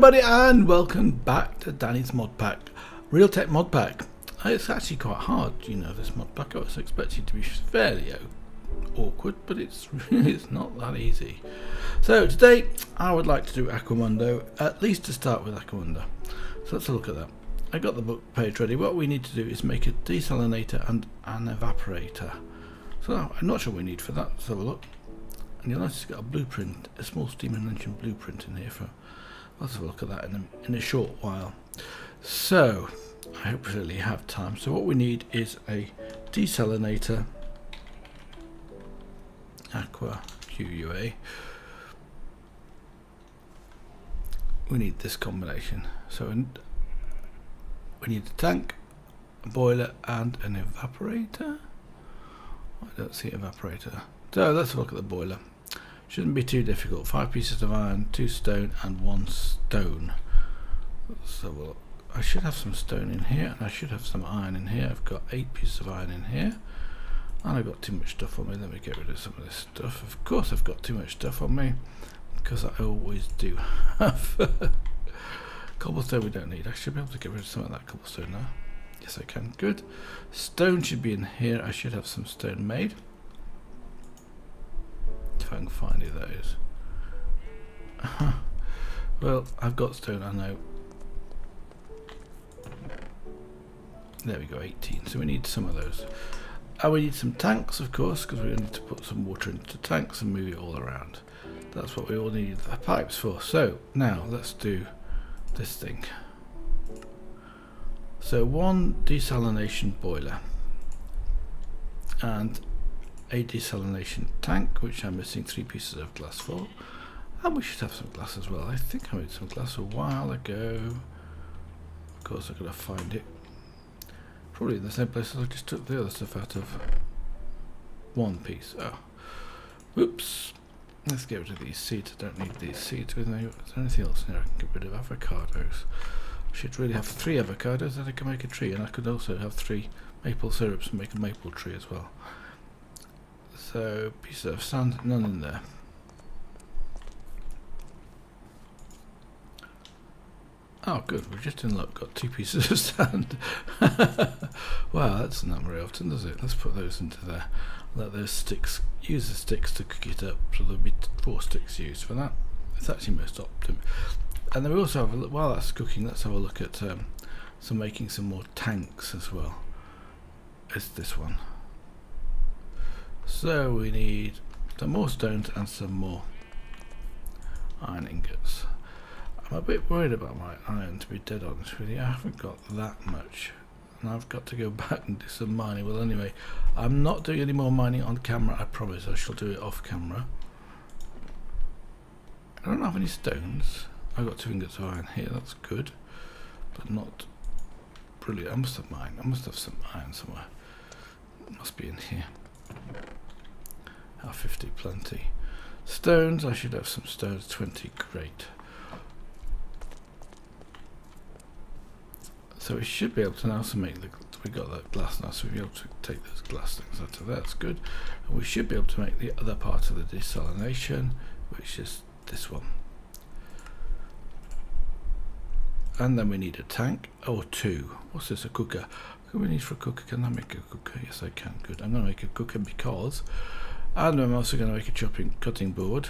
everybody, and welcome back to Danny's mod pack, Realtech mod pack. It's actually quite hard, you know, this mod pack. I was expecting it to be fairly awkward, but it's not that easy. So today I would like to do Aquamundo, at least to start with Aquamundo. So let's look at that. I got the book page ready. What we need to do is make a desalinator and an evaporator. So I'm not sure what we need for that. Let's have a look. And you'll notice it's got a blueprint, a small steam engine blueprint in here for. Let's have a look at that in a short while. So I hopefully have time. So what we need is a desalinator, aqua QUA. We need this combination. So we need a tank, a boiler, and an evaporator. I don't see evaporator. So let's look at the boiler. Shouldn't be too difficult. 5 pieces of iron, 2 stone, and 1 stone. So well, I should have some stone in here, and I should have some iron in here. I've got 8 pieces of iron in here, and I've got too much stuff on me. Let me get rid of some of this stuff. Of course I've got too much stuff on me, because I always do have. Cobblestone we don't need. I should be able to get rid of some of that cobblestone now. Yes, I can. Good. Stone should be in here. I should have some stone made. If I can find it, that is. Well, I've got stone, I know. There we go, 18. So we need some of those. And we need some tanks, of course, because we need to put some water into tanks and move it all around. That's what we all need the pipes for. So now let's do this thing. So 1 desalination boiler and a desalination tank, which I'm missing 3 pieces of glass for, and we should have some glass as well. I think I made some glass a while ago. Of course, I've got to find it. Probably in the same place as I just took the other stuff out of. 1 piece. Oh, whoops. Let's get rid of these seeds. I don't need these seeds with me. Is there anything else in here I can get rid of? Avocados. I should really have 3 avocados, then I can make a tree, and I could also have 3 maple syrups and make a maple tree as well. So, pieces of sand, none in there. Oh, good, we're just in luck, got 2 pieces of sand. Wow, that's not very often, does it? Let's put those into there. Let those sticks, use the sticks to cook it up, so there'll be 4 sticks used for that. It's actually most optimum. And then we also have a look, while that's cooking, let's have a look at making some more tanks as well. It's this one. So we need some more stones and some more iron ingots. I'm a bit worried about my iron, to be dead honest with you. I haven't got that much, and I've got to go back and do some mining. Well, anyway, I'm not doing any more mining on camera, I promise. I shall do it off camera. I don't have any stones. I've got 2 ingots of iron here, that's good, but not brilliant. I must have mine. I must have some iron somewhere. It must be in here. 50, plenty. Stones, I should have some stones, 20, great. So we should be able to now also make we got that glass now, so we'll be able to take those glass things out of there, that's good. And we should be able to make the other part of the desalination, which is this one. And then we need a tank, or 2. What's this, a cooker? What do we need for a cooker? Can I make a cooker? Yes, I can, good. I'm going to make a cooker because, and I'm also going to make a cutting board.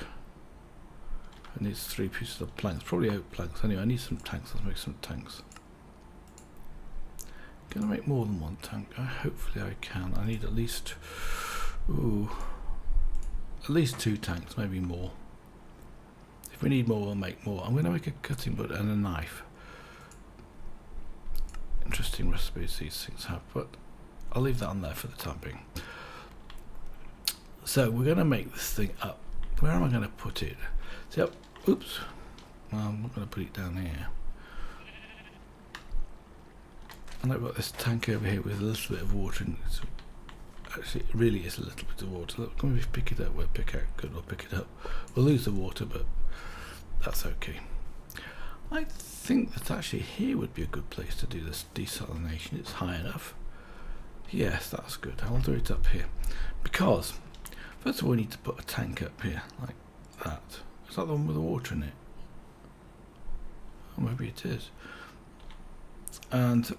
It needs 3 pieces of planks, probably oak planks. Anyway, I need some tanks, let's make some tanks. Can I make more than 1 tank? Hopefully I can. I need at least, at least 2 tanks, maybe more. If we need more, we'll make more. I'm going to make a cutting board and a knife. Interesting recipes these things have, but I'll leave that on there for the time being. So we're going to make this thing up. Where am I going to put it? So, oops. Well, I'm not going to put it down here. And I've got this tank over here with a little bit of water in it. So actually, it really is a little bit of water. Look, can we pick it up? We'll pick out. Good, we'll pick it up. We'll lose the water, but that's okay. I think that actually here would be a good place to do this desalination. It's high enough. Yes, that's good. I'll do it up here. Because, first of all, we need to put a tank up here, like that. Is that the one with the water in it? or maybe it is. And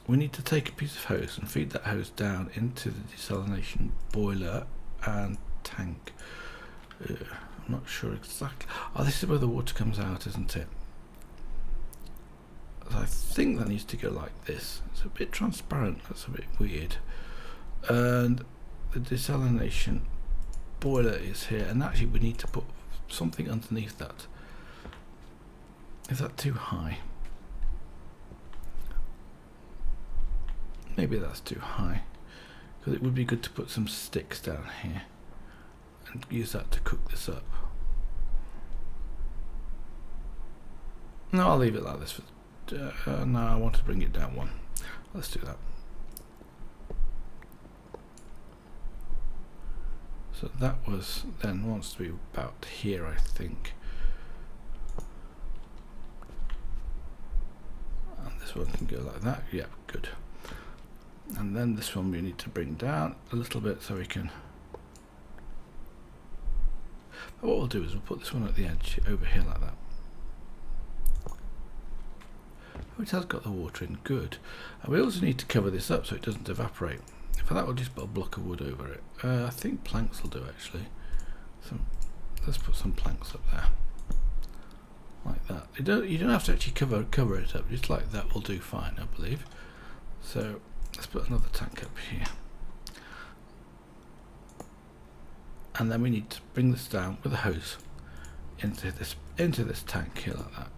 we need to take a piece of hose and feed that hose down into the desalination boiler and tank. I'm not sure exactly. Oh, this is where the water comes out, isn't it? So I think that needs to go like this. It's a bit transparent, that's a bit weird. And the desalination boiler is here, and actually we need to put something underneath that. Is that too high? Maybe that's too high, because it would be good to put some sticks down here and use that to cook this up. No, I'll leave it like this. For, no, I want to bring it down one. Let's do that. So that was then wants to be about here, I think. And this one can go like that. Yeah, good. And then this one we need to bring down a little bit so we can. But what we'll do is we'll put this one at the edge over here like that. Oh, it has got the water in, good. And we also need to cover this up so it doesn't evaporate. For that we'll just put a block of wood over it. I think planks will do actually. So let's put some planks up there. Like that. You don't have to actually cover it up, just like that will do fine, I believe. So let's put another tank up here. And then we need to bring this down with a hose into this tank here like that.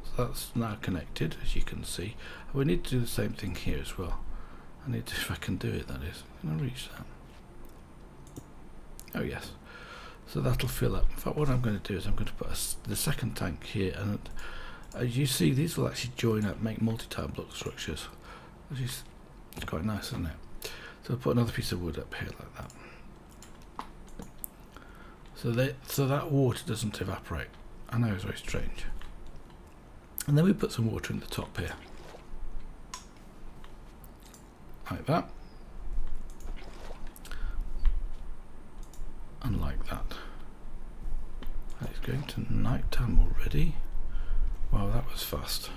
So that's now connected, as you can see. And we need to do the same thing here as well. I need to, if I can do it, that is. Can I reach that? Oh yes. So that'll fill up. In fact, what I'm going to do is I'm going to put the second tank here, and as you see, these will actually join up, make multi-tile block structures. Which is quite nice, isn't it? So I'll put another piece of wood up here like that. So that water doesn't evaporate. I know it's very strange. And then we put some water in the top here. Like that. And like that. And it's going to night time already. Wow, that was fast.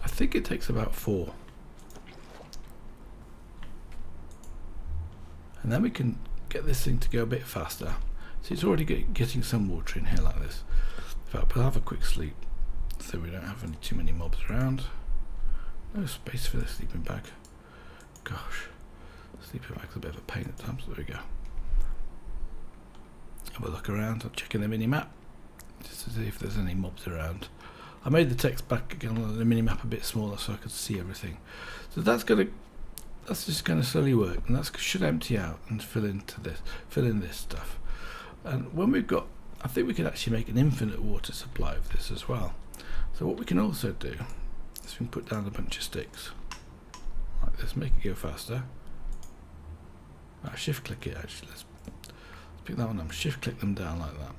I think it takes about 4. And then we can get this thing to go a bit faster. So it's already getting some water in here like this. In fact, we'll have a quick sleep so we don't have too many mobs around. No space for the sleeping bag. Gosh, sleeping bag's a bit of a pain at times. There we go. Have a look around. I'm checking the mini-map just to see if there's any mobs around. I made the text back again on the mini-map a bit smaller so I could see everything. So that's just going to slowly work, and that should empty out and fill in this stuff. And when we've got, I think we could actually make an infinite water supply of this as well. So what we can also do is we can put down a bunch of sticks like this, make it go faster. I'll shift click it actually. Let's pick that one up, shift click them down like that.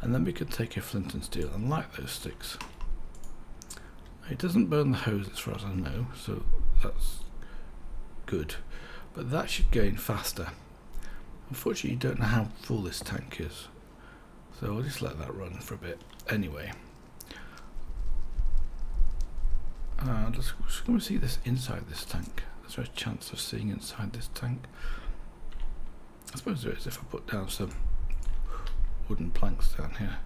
And then we could take a flint and steel and light those sticks. It doesn't burn the hose as far as I know, so that's good. But that should go in faster. Unfortunately, you don't know how full this tank is, so I'll just let that run for a bit anyway. Let's go see this inside this tank. Is there a chance of seeing inside this tank? I suppose there is if I put down some wooden planks down here.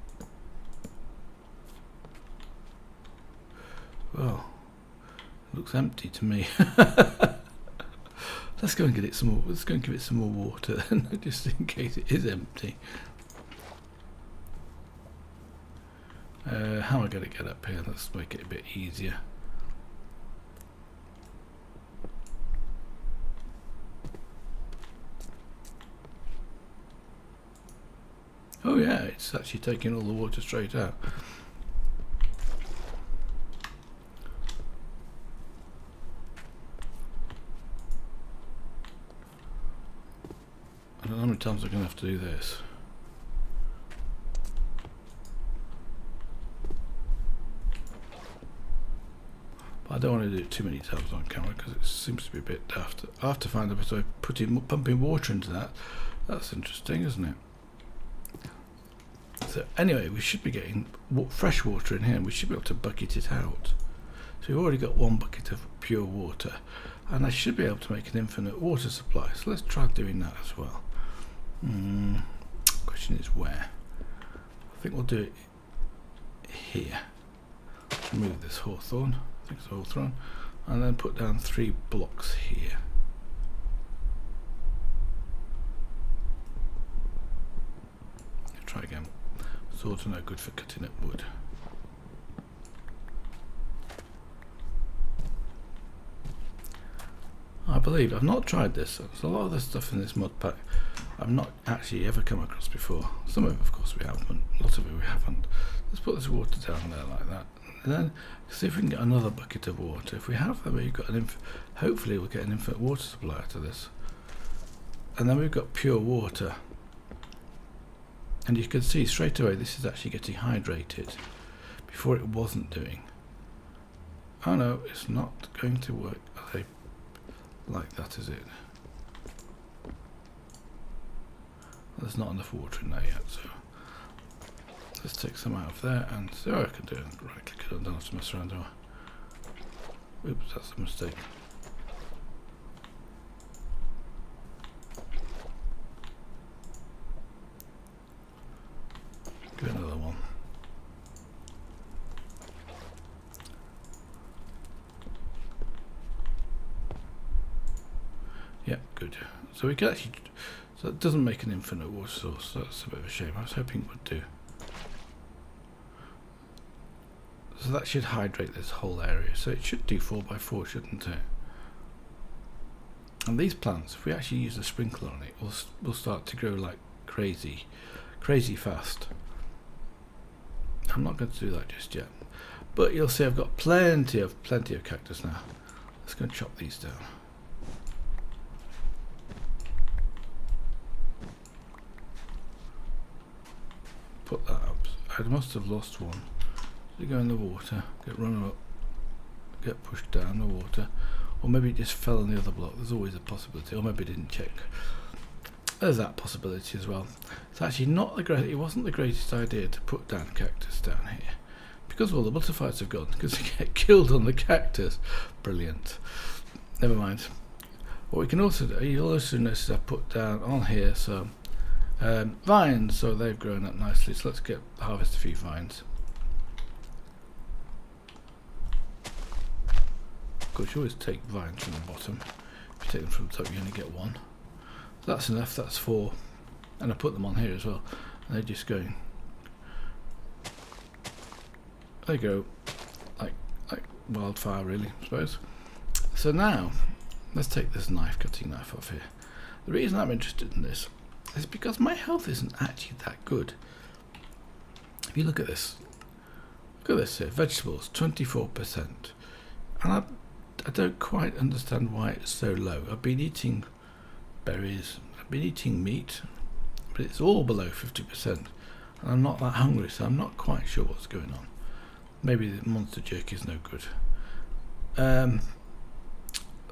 Well, it looks empty to me. Let's go and get it some more. Let's go and give it some more water then, just in case it is empty. How am I going to get up here? Let's make it a bit easier. Oh yeah, it's actually taking all the water straight out. I don't know how many times I'm going to have to do this. But I don't want to do it too many times on camera because it seems to be a bit daft. I have to find a bit of pumping water into that. That's interesting, isn't it? So anyway, we should be getting fresh water in here, and we should be able to bucket it out. So we've already got one bucket of pure water, and I should be able to make an infinite water supply. So let's try doing that as well. Question is where? I think we'll do it here. Remove this hawthorn, I think it's hawthorn, and then put down 3 blocks here. Try again. Swords are no good for cutting up wood. I believe I've not tried this. There's a lot of the stuff in this mod pack I've not actually ever come across before. Some of it, of course, we have, but a lot of it we haven't. Let's put this water down there like that. And then see if we can get another bucket of water. If we have that, we've got hopefully we'll get an infinite water supply out of this. And then we've got pure water. And you can see straight away this is actually getting hydrated before it wasn't doing. Oh no, it's not going to work like that, is it? There's not enough water in there yet, so let's take some out of there and see what I can do. Right click it, I don't have to mess around, do I? Oops, that's a mistake. Give it another one. Yeah, good. So we can actually, so it doesn't make an infinite water source, so that's a bit of a shame. I was hoping it would do. So that should hydrate this whole area. So it should do 4x4, shouldn't it? And these plants, if we actually use a sprinkler on it, will start to grow like crazy fast. I'm not going to do that just yet, but you'll see I've got plenty of cactus now. Let's go and chop these down. Put that up. I must have lost one. So go in the water, get run up, get pushed down the water, or maybe it just fell on the other block. There's always a possibility, or maybe it didn't check. There's that possibility as well. It's actually not the great. It wasn't the greatest idea to put down cactus down here, because all the butterflies have gone. Because they get killed on the cactus. Brilliant. Never mind. What we can also do, you'll also notice I put down on here some vines, so they've grown up nicely. So let's harvest a few vines. Of course, you always take vines from the bottom. If you take them from the top, you only get one. That's enough, that's 4, and I put them on here as well, and they're just going, they go like wildfire really, I suppose. So now let's take this cutting knife off here. The reason I'm interested in this is because my health isn't actually that good. If you look at this here, vegetables 24%, and I don't quite understand why it's so low. I've been eating berries, I've been eating meat, but it's all below 50%, and I'm not that hungry, so I'm not quite sure what's going on. Maybe the monster jerky is no good.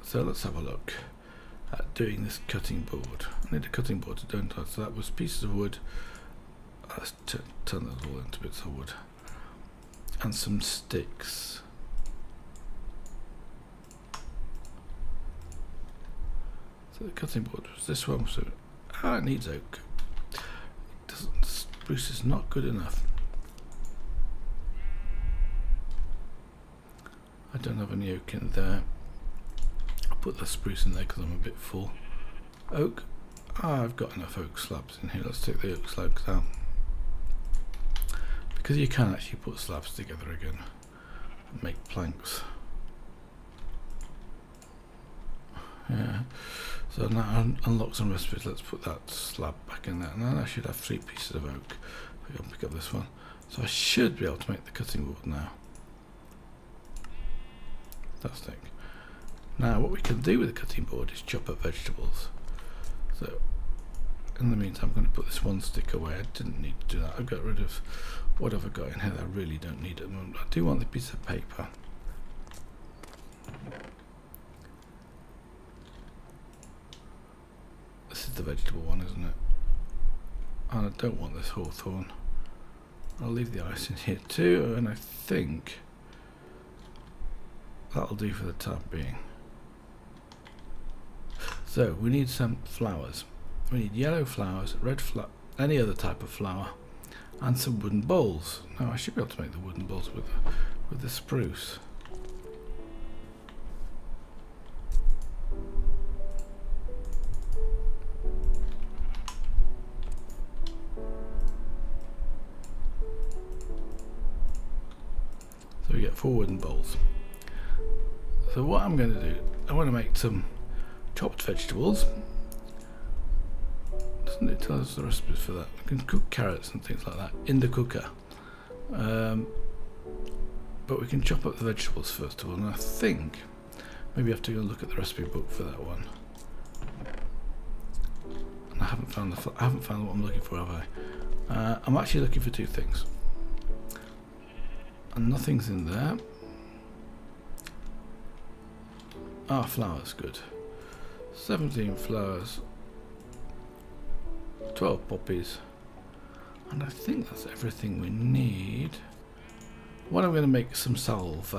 So let's have a look at doing this cutting board. I need a cutting board to do it, so that was pieces of wood. Let's turn those all into bits of wood and some sticks. So the cutting board was this one, so it needs oak. Spruce is not good enough. I don't have any oak in there. I'll put the spruce in there because I'm a bit full. Oak. I've got enough oak slabs in here. Let's take the oak slabs out, because you can actually put slabs together again and make planks. Yeah. So now unlock some recipes. Let's put that slab back in there, and then I should have 3 pieces of oak. I'll pick up this one. So I should be able to make the cutting board now. That's thick. Now what we can do with the cutting board is chop up vegetables. So in the meantime, I'm going to put this one stick away. I didn't need to do that. I've got rid of whatever I've got in here that I really don't need at the moment. I do want the piece of paper. This is the vegetable one, isn't it? And I don't want this hawthorn. I'll leave the ice in here too, and I think that'll do for the time being. So we need some flowers. We need yellow flowers, red flower, any other type of flower, and some wooden bowls. Now I should be able to make the wooden bowls with the spruce. So we get 4 wooden bowls. So what I'm going to do, I want to make some chopped vegetables. Doesn't it tell us the recipes for that? We can cook carrots and things like that in the cooker. But we can chop up the vegetables first of all, and I think maybe I have to go look at the recipe book for that one. And I haven't found what I'm looking for, have I? I'm actually looking for 2 things. And nothing's in there. Ah, flowers, good. 17 flowers, 12 poppies, and I think that's everything we need. What I'm going to make some salve.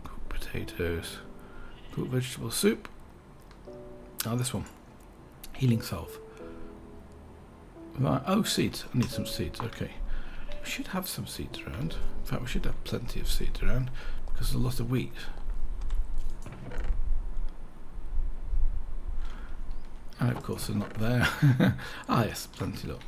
Cooked potatoes, cooked vegetable soup. Ah, this one, healing salve. Right. Oh, seeds. I need some seeds. Okay. We should have some seeds around. In fact, we should have plenty of seeds around because there's a lot of wheat. And of course they're not there. Ah yes, plenty look.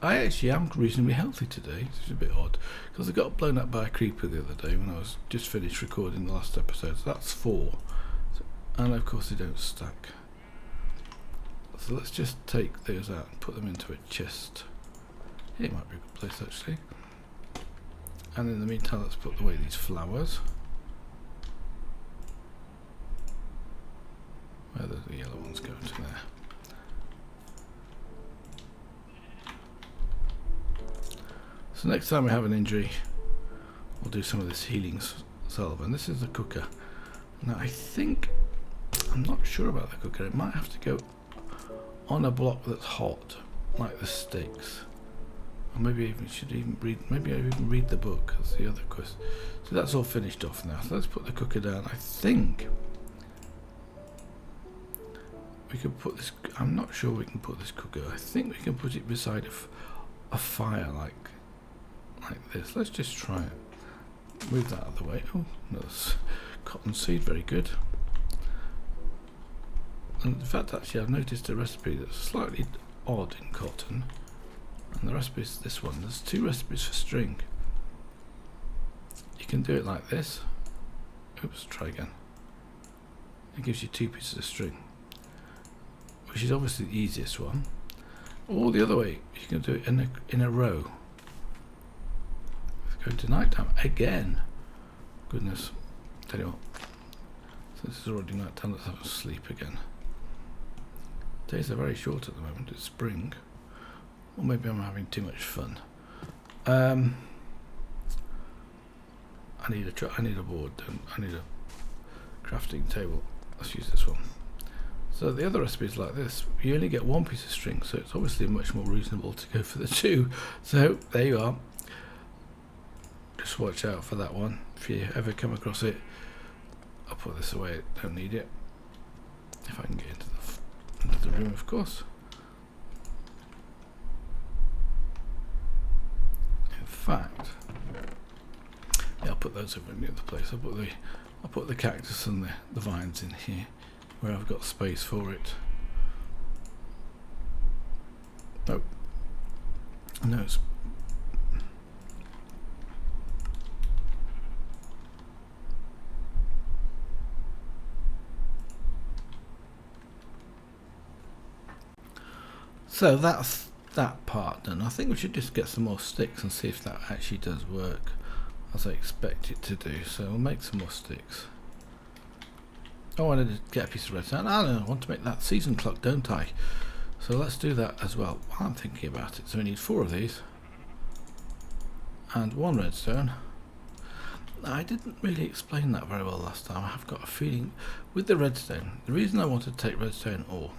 I actually am reasonably healthy today, which is a bit odd, because I got blown up by a creeper the other day when I was just finished recording the last episode. So that's 4. And of course they don't stack. So let's just take those out and put them into a chest. Here might be a good place actually. And in the meantime, let's put away these flowers. Where do the yellow ones go to there? So next time we have an injury, we'll do some of this healing salve. And this is the cooker. Now I think, I'm not sure about the cooker. It might have to go on a block that's hot, like the steaks. Or maybe I even read the book. That's the other question. So that's all finished off now. So let's put the cooker down. I think we could put this. I'm not sure we can put this cooker. I think we can put it beside a fire like this. Let's just try it. Move that out of the way. Oh, another cotton seed. Very good. And in fact, actually, I've noticed a recipe that's slightly odd in cotton. And the recipe is this one. There's 2 recipes for string. You can do it like this. Oops, try again. It gives you 2 pieces of string, which is obviously the easiest one. Or the other way, you can do it in a row. Let's go into night time again. Goodness. Tell you what. Since it's already night time, let's have a sleep again. Days are very short at the moment. It's spring. Or maybe I'm having too much fun. I need a board. I need a crafting table. Let's use this one. So the other recipe is like this. You only get 1 piece of string, so it's obviously much more reasonable to go for the 2. So there you are. Just watch out for that one. If you ever come across it, I'll put this away. Don't need it. If I can get into the room, of course. In fact, yeah, I'll put those over in the other place. I'll put the cactus and the vines in here, where I've got space for it. Nope. No. So that's that part done. I think we should just get some more sticks and see if that actually does work as I expect it to do. So we'll make some more sticks. I wanted to get a piece of redstone. I want to make that season clock, don't I? So let's do that as well while I'm thinking about it. So we need 4 of these and 1 redstone. I didn't really explain that very well last time. I have got a feeling with the redstone. The reason I wanted to take redstone ore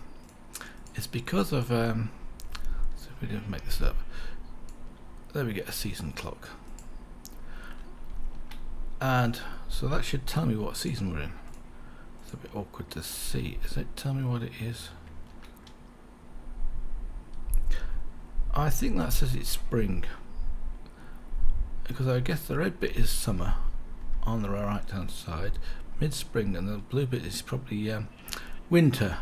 is because of so if we didn't make this up. There we get a season clock, and so that should tell me what season we're in. It's a bit awkward to see. Does it tell me what it is? I think that says it's spring, because I guess the red bit is summer on the right hand side, mid-spring, and the blue bit is probably winter.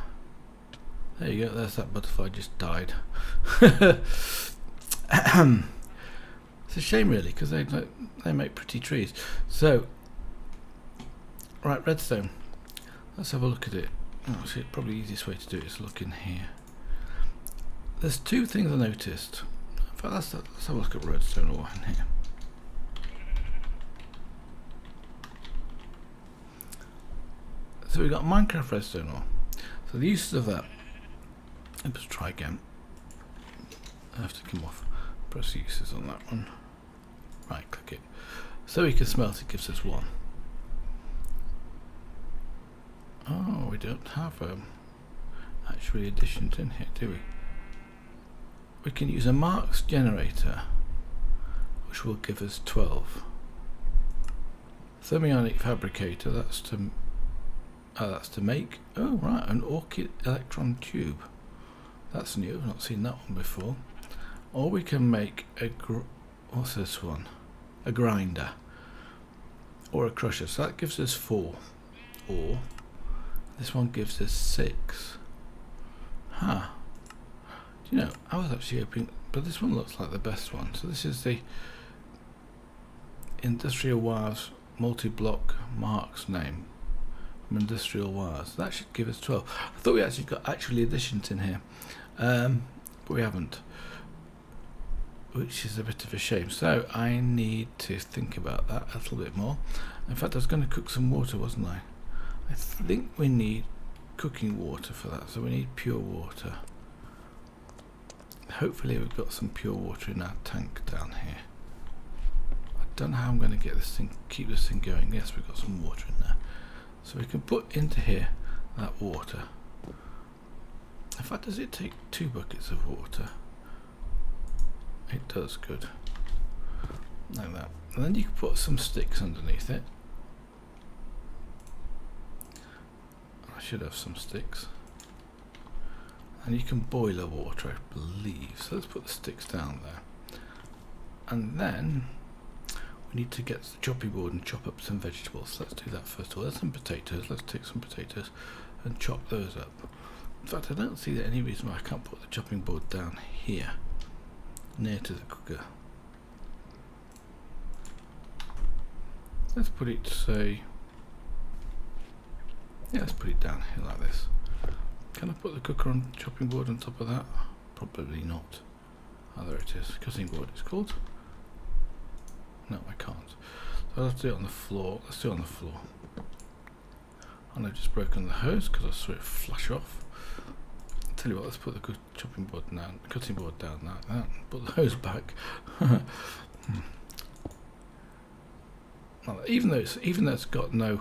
There you go, there's that butterfly just died. It's a shame really, because they make pretty trees. So, right, redstone. Let's have a look at it. Actually, probably the easiest way to do it is look in here. There's two things I noticed. In fact, let's have a look at redstone ore in here. So we've got Minecraft redstone ore. So the uses of that. Let's try again. I have to come off. Press uses on that one. Right, click it. So we can smelt it, gives us 1. Oh, we don't have actually additions in here, do we? We can use a marks generator, which will give us 12. Thermionic fabricator, that's to make, oh right, an orchid electron tube. That's new, I've not seen that one before. Or we can make a, what's this one? A grinder. Or a crusher, so that gives us 4. Or, this one gives us 6. Huh. Do you know, I was actually hoping, but this one looks like the best one. So this is the Industrial Wires multi-block marks name. From Industrial Wires. That should give us 12. I thought we actually got actually additions in here, but we haven't, which is a bit of a shame. So I need to think about that a little bit more. In fact, I was going to cook some water, wasn't I? I think we need cooking water for that, so we need pure water. Hopefully we've got some pure water in our tank down here. I don't know how I'm going to get this thing, keep this thing going. Yes, we've got some water in there. So we can put into here that water. In fact, does it take 2 buckets of water? It does, good. Like that. And then you can put some sticks underneath it. I should have some sticks. And you can boil the water, I believe. So let's put the sticks down there. And then we need to get the chopping board and chop up some vegetables. Let's do that first of all. There's some potatoes. Let's take some potatoes and chop those up. In fact, I don't see any reason why I can't put the chopping board down here, near to the cooker. Let's put it, say, yeah, let's put it down here like this. Can I put the cooker on the chopping board on top of that? Probably not. Oh, there it is. Cutting board it's called. No, I can't. So I'll have to do it on the floor. Let's do it on the floor. And I've just broken the hose because I saw it flash off. I'll tell you what, let's put the chopping board down, cutting board down like that. Put the hose back. Well, even though it's got no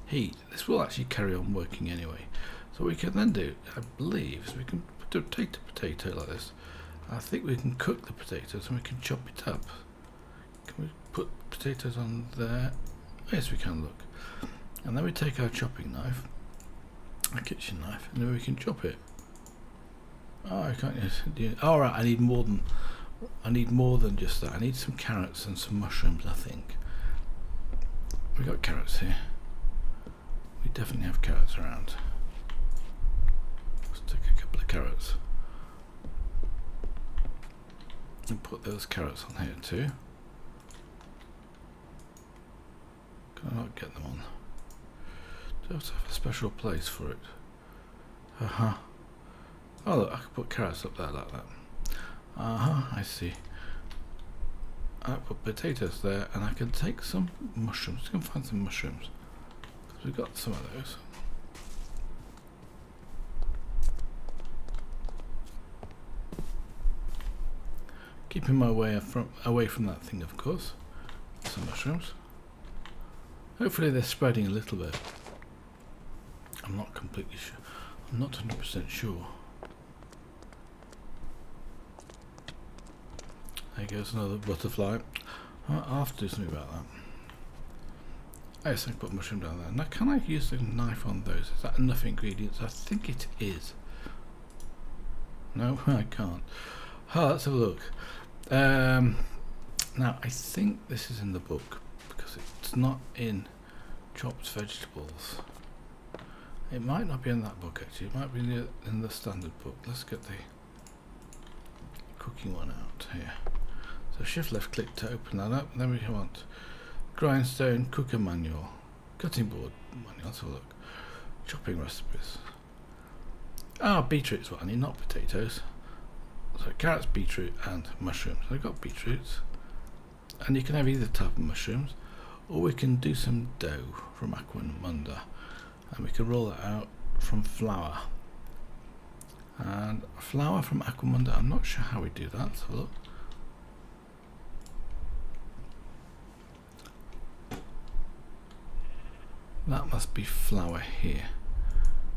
heat, this will actually carry on working anyway. So what we can then do, I believe, is we can take the potato like this. I think we can cook the potatoes and we can chop it up. Can we put potatoes on there? Yes, we can, look. And then we take our chopping knife, our kitchen knife, and then we can chop it. Oh, I can't use. All right, I need more than just that. I need some carrots and some mushrooms, I think. We got carrots here. We definitely have carrots around. Let's take a couple of carrots. And put those carrots on here too. Can I not get them on? Do I have to have a special place for it? Oh look, I can put carrots up there like that. I see. I put potatoes there, and I can take some mushrooms. I can find some mushrooms because we've got some of those. Keeping my way away from that thing, of course. some mushrooms. Hopefully they're spreading a little bit. I'm not completely sure. I'm not 100% sure. There goes another butterfly. I'll have to do something about that. Yes, I can put a mushroom down there. Now, can I use the knife on those? Is that enough ingredients? I think it is. No, I can't. Oh, let's have a look. Now, I think this is in the book because it's not in chopped vegetables. It might not be in that book actually. It might be in the standard book. Let's get the cooking one out here. So shift left click to open that up. And then we want grindstone, cooker manual, cutting board manual. Let's have a look. Chopping recipes. Beetroot is what I need, not potatoes. So carrots, beetroot, and mushrooms. I've got beetroots, and you can have either type of mushrooms, or we can do some dough from Aquamunda, and we can roll that out from flour. And flour from Aquamunda, I'm not sure how we do that. Let's have a look. That must be flour here.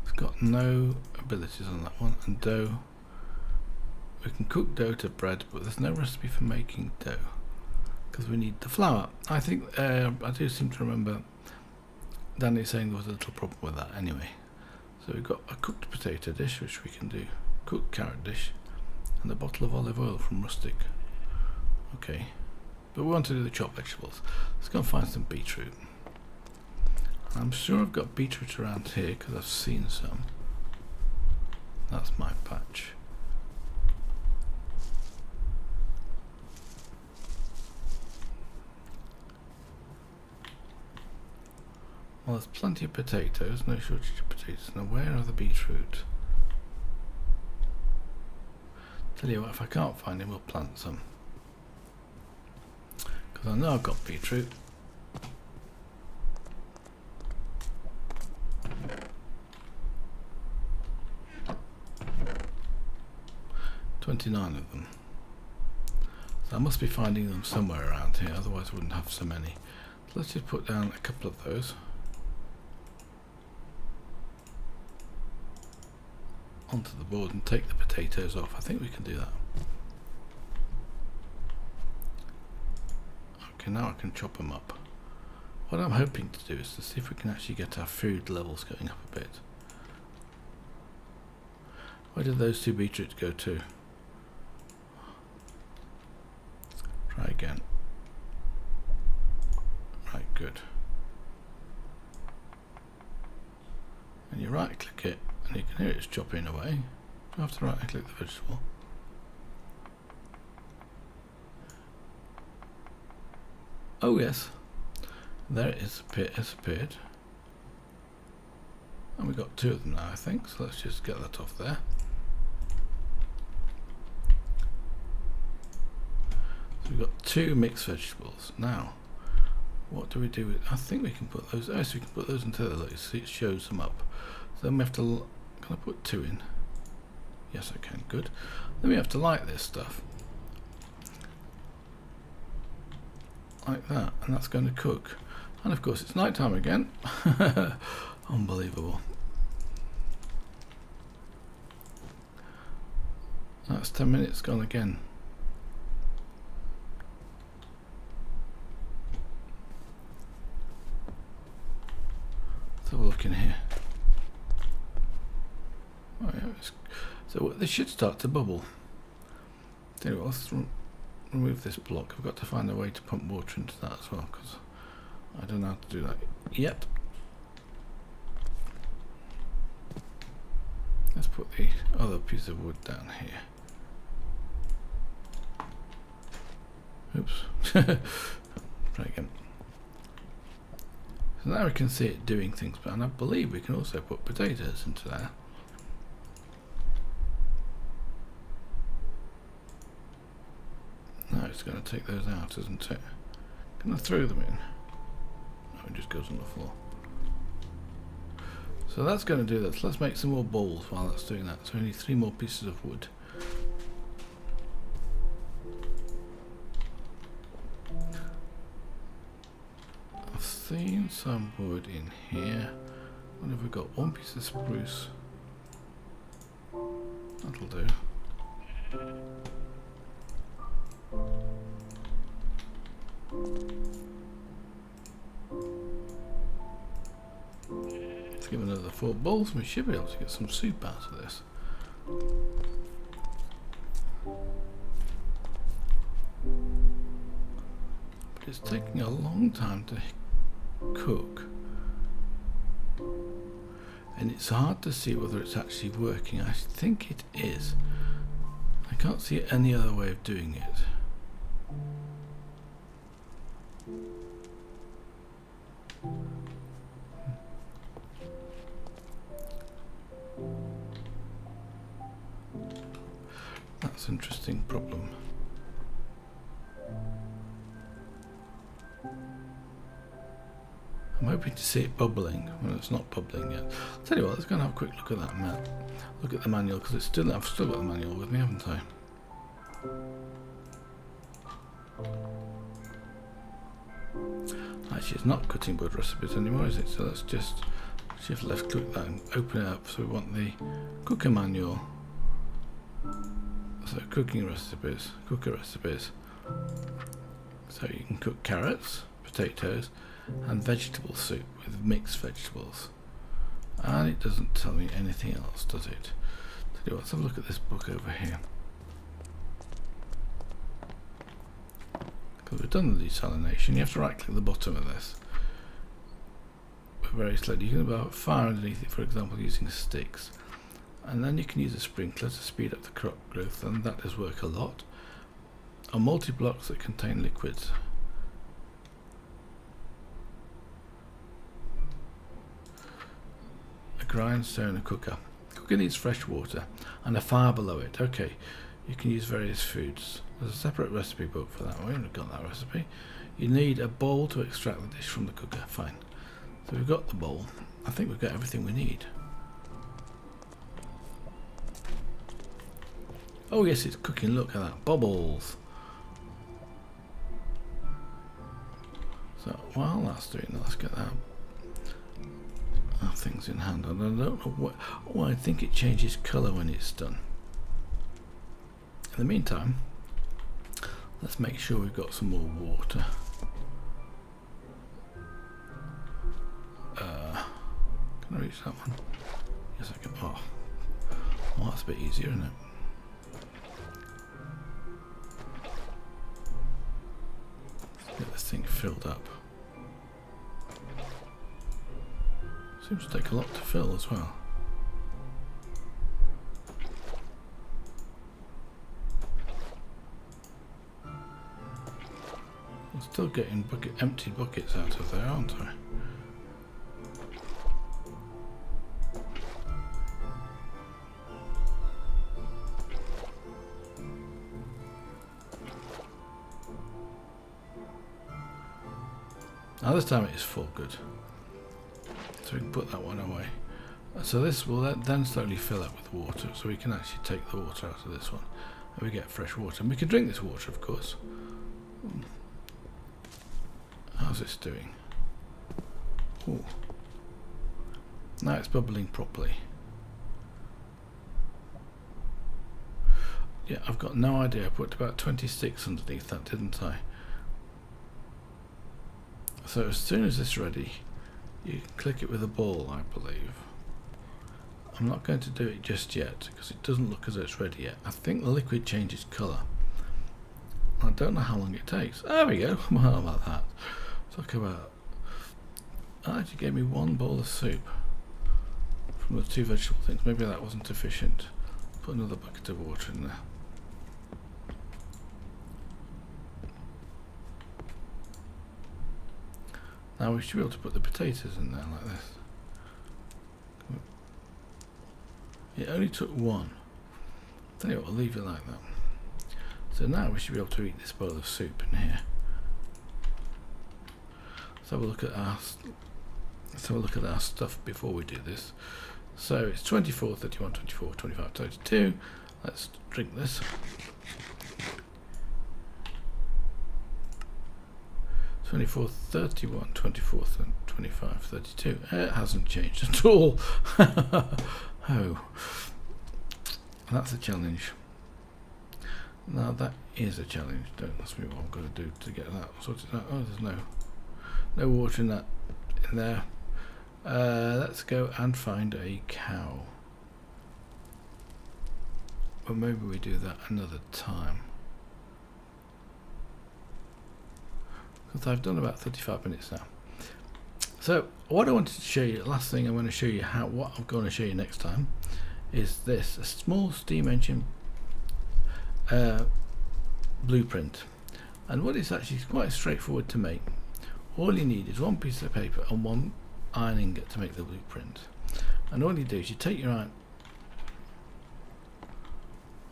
It's got no abilities on that one. And dough, we can cook dough to bread, but there's no recipe for making dough because we need the flour. I think I do seem to remember Danny saying there was a little problem with that anyway. So we've got a cooked potato dish, which we can do, cooked carrot dish, and a bottle of olive oil from Rustic. Okay, but we want to do the chopped vegetables. Let's go and find some beetroot. I'm sure I've got beetroot around here because I've seen some. That's my patch. Well, there's plenty of potatoes, no shortage of potatoes. Now, where are the beetroot? Tell you what, if I can't find him, we'll plant some. Because I know I've got beetroot. $29 of them. So I must be finding them somewhere around here, otherwise I wouldn't have so many. So let's just put down a couple of those onto the board and take the potatoes off. I think we can do that. Okay, now I can chop them up. What I'm hoping to do is to see if we can actually get our food levels going up a bit. Where did those two beetroots go to? Try again. Right, good. And you right click it and you can hear it's chopping away. You have to right click the vegetable. Oh yes, there it is, it's appeared. And we've got two of them now, I think, so let's just get that off there. So we've got two mixed vegetables. Now, what do we do with, I think we can put those, oh, so we can put those into the list, see it shows them up. So then we have to, can I put two in? Yes I can, good. Then we have to light this stuff. Like that, and that's going to cook. And of course it's night time again. Unbelievable. That's 10 minutes gone again. Let's have a look in here. Oh yeah, so this should start to bubble. Anyway, let's remove this block. I've got to find a way to pump water into that as well, because I don't know how to do that yet. Let's put the other piece of wood down here. Oops. Try again. So now we can see it doing things, but and I believe we can also put potatoes into there. Now it's going to take those out, isn't it? Can I throw them in? No, it just goes on the floor. So that's going to do that. So let's make some more bowls while that's doing that. So we need 3 more pieces of wood. polythene, some wood in here. What have we got? One piece of spruce. That'll do. Let's give another 4 bowls and we should be able to get some soup out of this. But it's taking a long time to cook. And it's hard to see whether it's actually working. I think it is. I can't see any other way of doing it. That's an interesting problem. I'm hoping to see it bubbling when it's not bubbling yet. I'll tell you what, let's go and have a quick look at that map. Look at the manual, because I've still got the manual with me, haven't I? Actually, it's not cutting board recipes anymore, is it? So let's just shift left click that and open it up. So we want the cooker manual. So cooker recipes. So you can cook carrots, potatoes, and vegetable soup with mixed vegetables. And it doesn't tell me anything else, does it? Tell you what, let's have a look at this book over here. Because we've done the desalination, you have to right click the bottom of this. But very slowly, you can about fire underneath it, for example, using sticks. And then you can use a sprinkler to speed up the crop growth, and that does work a lot. On multi-blocks that contain liquids. A grindstone, a cooker. Cooker needs fresh water and a fire below it. Okay, you can use various foods. There's a separate recipe book for that. We haven't got that recipe. You need a bowl to extract the dish from the cooker. Fine. So we've got the bowl. I think we've got everything we need. Oh yes, it's cooking. Look at that. Bubbles. So while that's doing that, let's get that things in hand. And I don't know why I think it changes colour when it's done. In the meantime, let's make sure we've got some more water. Can I reach that one? Yes, I can. Oh, well, that's a bit easier, isn't it? Let's get this thing filled up. Seems to take a lot to fill as well. I'm still getting empty buckets out of there, aren't I? Now this time it is full, good. So we can put that one away. So this will then slowly fill up with water, so we can actually take the water out of this one. And we get fresh water. And we can drink this water, of course. How's this doing? Ooh. Now it's bubbling properly. Yeah, I've got no idea. I put about 26 underneath that, didn't I? So as soon as it's ready, you can click it with a ball, I believe. I'm not going to do it just yet because it doesn't look as though it's ready yet. I think the liquid changes colour. I don't know how long it takes. There we go. Well, how about that? Talk about. That actually gave me one bowl of soup from the 2 vegetable things. Maybe that wasn't efficient. Put another bucket of water in there. Now we should be able to put the potatoes in there like this. It only took one. Tell you what, we'll leave it like that. So now we should be able to eat this bowl of soup in here. Let's have a look at our stuff before we do this. So it's 24, 31, 24, 25, 32. Let's drink this. So 24, 31, 24, 25, 32. It hasn't changed at all. Oh, that's a challenge. Now that is a challenge. Don't ask me what I've got to do to get that sorted out. Oh, there's no water in there. Let's go and find a cow. Or maybe we do that another time. Because I've done about 35 minutes now. So what I wanted to show you, last thing I'm going to show you what I'm going to show you next time is this, a small steam engine blueprint. And what it's actually quite straightforward to make. All you need is one piece of paper and one iron ingot to make the blueprint. And all you do is you take your iron.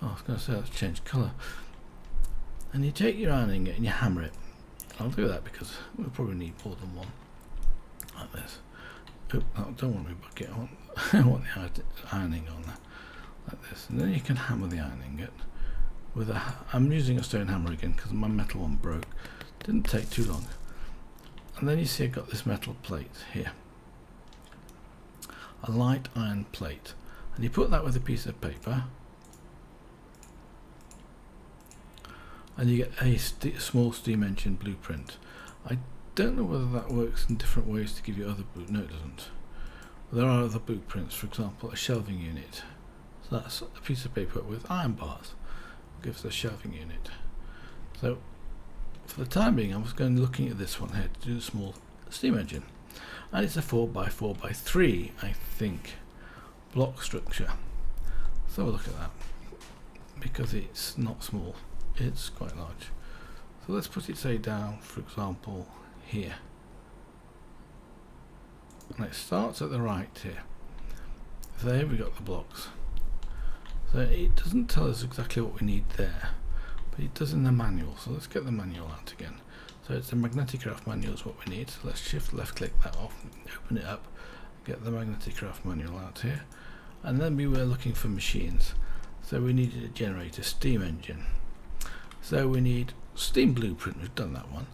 Oh, I was going to say let's change colour. And you take your iron ingot and you hammer it. I'll do that because we'll probably need more than one. Like this. Oh, I don't want my bucket. I want the ironing on there. Like this. And then you can hammer the iron ingot with I'm using a stone hammer again because my metal one broke. Didn't take too long. And then you see I've got this metal plate here. A light iron plate. And you put that with a piece of paper. And you get a small steam engine blueprint. I don't know whether that works in different ways to give you other no, it doesn't. There are other blueprints, for example, a shelving unit. So that's a piece of paper with iron bars. Gives a shelving unit. So for the time being, I was going looking at this one here to do the small steam engine, and it's a 4x4x3, I think, block structure. So have a look at that, because it's not small. It's quite large. So let's put it, say, down, for example, here. And it starts at the right here. So here we got the blocks. So it doesn't tell us exactly what we need there, but it does in the manual. So let's get the manual out again. So it's the magnetic graph manual is what we need. So let's shift left click that off, open it up, get the magnetic graph manual out here. And then we were looking for machines. So we needed a generator, steam engine. So we need steam blueprint, we've done that one.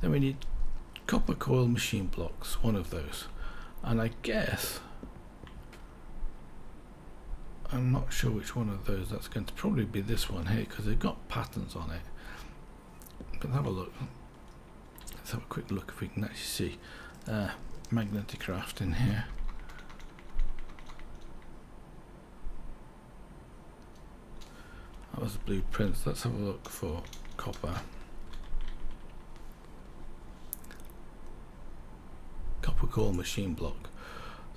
Then we need copper coil machine blocks, one of those. And I guess, I'm not sure which one of those, that's going to probably be this one here, because they've got patterns on it. But have a look. Let's have a quick look if we can actually see magnetic craft in here. That was the blueprints. Let's have a look for copper. Copper core machine block.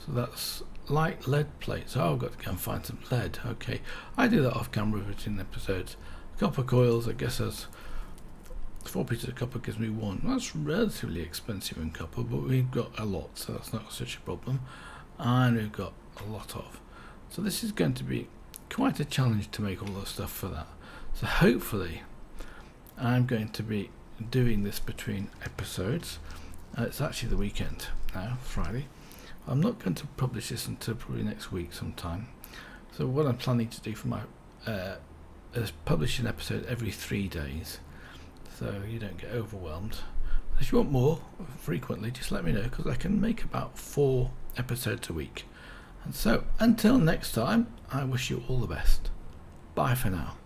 So that's light lead plates. Oh, I've got to go and find some lead. Okay, I do that off camera between episodes. Copper coils, I guess that's 4 pieces of copper gives me 1. That's relatively expensive in copper, but we've got a lot, so that's not such a problem. And we've got a lot of. So this is going to be quite a challenge to make all the stuff for that. So hopefully I'm going to be doing this between episodes. It's actually the weekend now, Friday. I'm not going to publish this until probably next week sometime. So what I'm planning to do for my is publish an episode every 3 days, so you don't get overwhelmed. But if you want more frequently, just let me know, because I can make about 4 episodes a week. And so until next time, I wish you all the best. Bye for now.